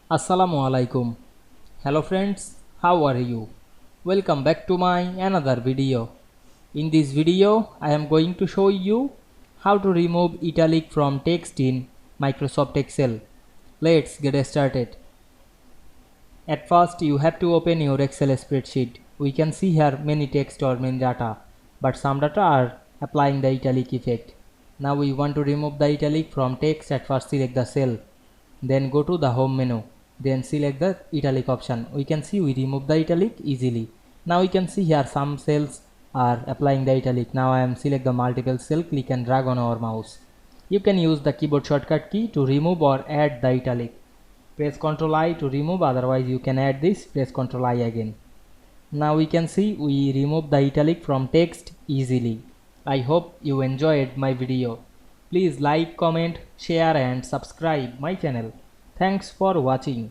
Assalamu Walaikum. Hello friends, how are you? Welcome back to my another video. In this video, I am going to show you how to remove italic from text in Microsoft Excel. Let's get started. At first, you have to open your Excel spreadsheet. We can see here many text or many data, but some data are applying the italic effect. Now we want to remove the italic from text. At first, select the cell. Then go to the home menu, then select the italic option. We can see we remove the italic easily. Now we can see here some cells are applying the italic. Now I am select the multiple cell, click and drag on our mouse. You can use the keyboard shortcut key to remove or add the italic. Press Ctrl I to remove, otherwise you can add this, press Ctrl I again. Now we can see we remove the italic from text easily. I hope you enjoyed my video. Please like, comment, share and subscribe my channel. Thanks for watching.